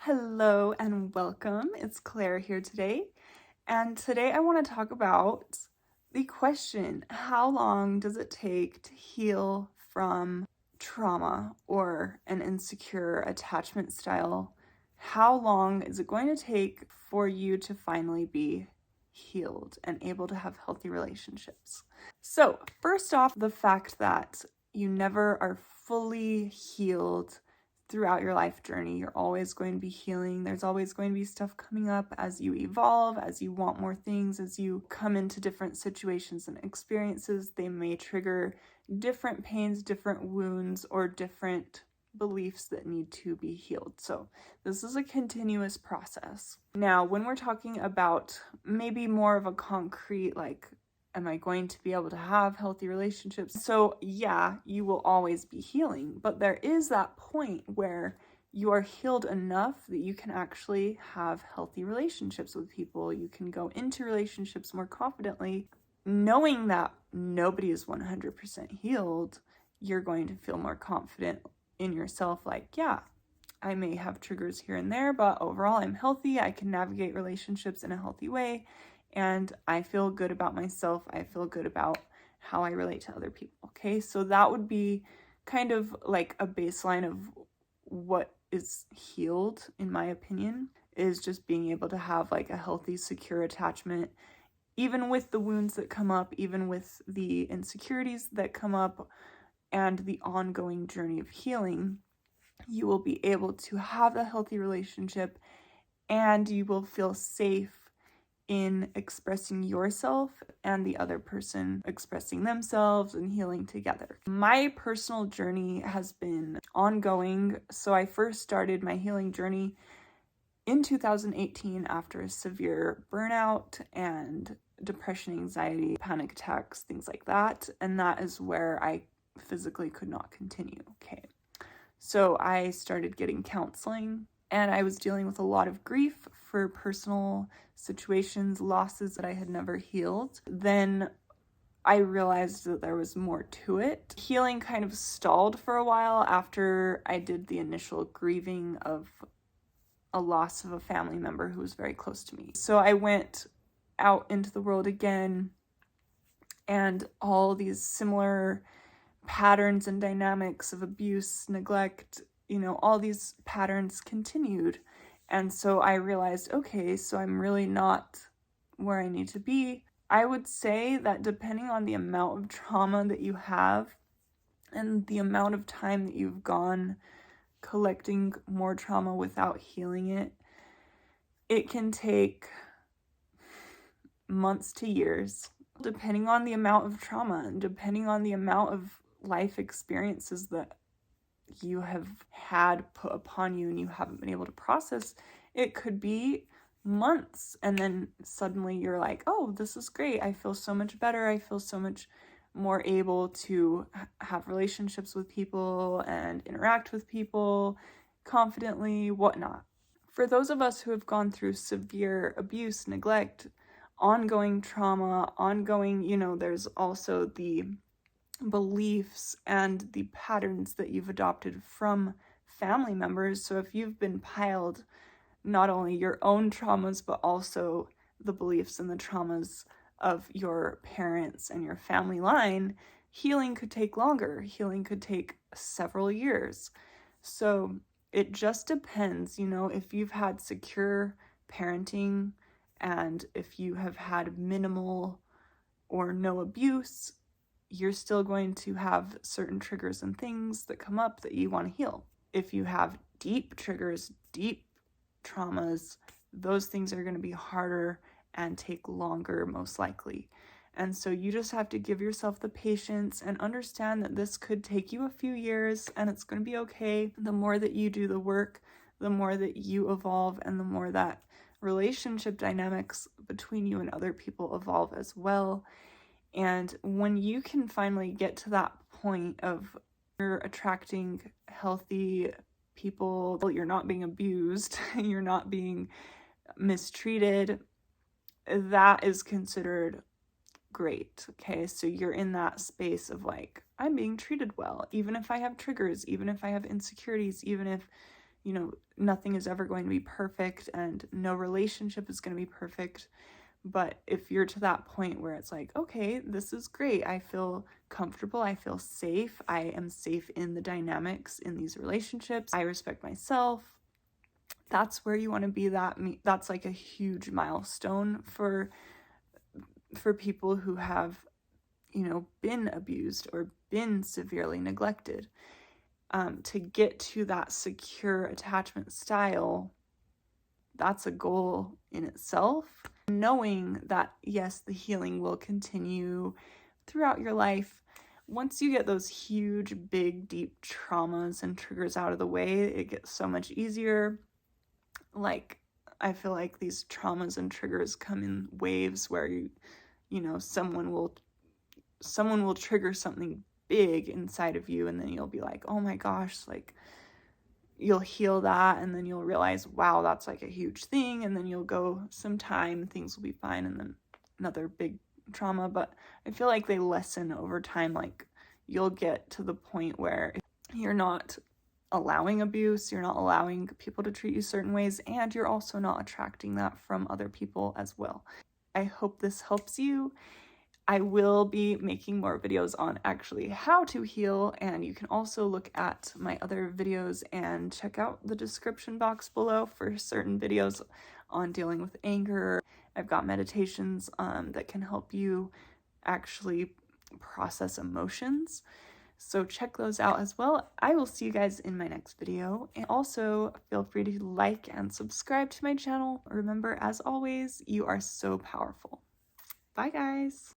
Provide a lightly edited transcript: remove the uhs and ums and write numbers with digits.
Hello and welcome. It's Claire here today. And today I want to talk about the question, how long does it take to heal from trauma or an insecure attachment style? How long is it going to take for you to finally be healed and able to have healthy relationships? So, first off, the fact that you never are fully healed throughout your life journey. You're always going to be healing. There's always going to be stuff coming up as you evolve, as you want more things, as you come into different situations and experiences. They may trigger different pains, different wounds, or different beliefs that need to be healed. So this is a continuous process. Now, when we're talking about maybe more of a concrete, like, am I going to be able to have healthy relationships? So yeah, you will always be healing, but there is that point where you are healed enough that you can actually have healthy relationships with people. You can go into relationships more confidently, knowing that nobody is 100% healed. You're going to feel more confident in yourself, like, yeah, I may have triggers here and there, but overall I'm healthy. I can navigate relationships in a healthy way. And I feel good about myself. I feel good about how I relate to other people. Okay, so that would be kind of like a baseline of what is healed, in my opinion, is just being able to have like a healthy, secure attachment, even with the wounds that come up, even with the insecurities that come up, and the ongoing journey of healing. You will be able to have a healthy relationship and you will feel safe in expressing yourself and the other person expressing themselves and healing together. My personal journey has been ongoing. So I first started my healing journey in 2018 after a severe burnout and depression, anxiety, panic attacks, things like that. And that is where I physically could not continue. Okay. So I started getting counseling. And I was dealing with a lot of grief for personal situations, losses that I had never healed. Then I realized that there was more to it. Healing kind of stalled for a while after I did the initial grieving of a loss of a family member who was very close to me. So I went out into the world again, and all these similar patterns and dynamics of abuse, neglect, all these patterns continued. And so I realized, okay, so I'm really not where I need to be. I would say that depending on the amount of trauma that you have and the amount of time that you've gone collecting more trauma without healing it, it can take months to years, depending on the amount of trauma and depending on the amount of life experiences that you have had put upon you and you haven't been able to process. It could be months, and then suddenly you're like, oh, this is great. I feel so much better. I feel so much more able to have relationships with people and interact with people confidently, whatnot. For those of us who have gone through severe abuse, neglect, ongoing trauma, there's also the beliefs and the patterns that you've adopted from family members. So if you've been piled not only your own traumas, but also the beliefs and the traumas of your parents and your family line, healing could take longer. Healing could take several years. So it just depends, if you've had secure parenting and if you have had minimal or no abuse, you're still going to have certain triggers and things that come up that you want to heal. If you have deep triggers, deep traumas, those things are going to be harder and take longer, most likely. And so you just have to give yourself the patience and understand that this could take you a few years and it's going to be okay. The more that you do the work, the more that you evolve, and the more that relationship dynamics between you and other people evolve as well. And when you can finally get to that point of you're attracting healthy people, you're not being abused, you're not being mistreated, that is considered great. Okay, so you're in that space of like, I'm being treated well, even if I have triggers, even if I have insecurities, even if nothing is ever going to be perfect and no relationship is going to be perfect. But if you're to that point where it's like, okay, this is great, I feel comfortable, I feel safe, I am safe in the dynamics in these relationships, I respect myself, that's where you want to be. That's like a huge milestone for people who have, been abused or been severely neglected. To get to that secure attachment style, that's a goal in itself. Knowing that, yes, the healing will continue throughout your life. Once you get those huge, big, deep traumas and triggers out of the way, it gets so much easier. Like, I feel like these traumas and triggers come in waves where someone will trigger something big inside of you, and then you'll be like, oh my gosh, like, you'll heal that, and then you'll realize, wow, that's like a huge thing, and then you'll go some time, things will be fine, and then another big trauma. But I feel like they lessen over time. Like, you'll get to the point where you're not allowing abuse, you're not allowing people to treat you certain ways, and you're also not attracting that from other people as well. I hope this helps you. I will be making more videos on actually how to heal, and you can also look at my other videos and check out the description box below for certain videos on dealing with anger. I've got meditations that can help you actually process emotions, so check those out as well. I will see you guys in my next video, and also feel free to like and subscribe to my channel. Remember, as always, you are so powerful. Bye guys!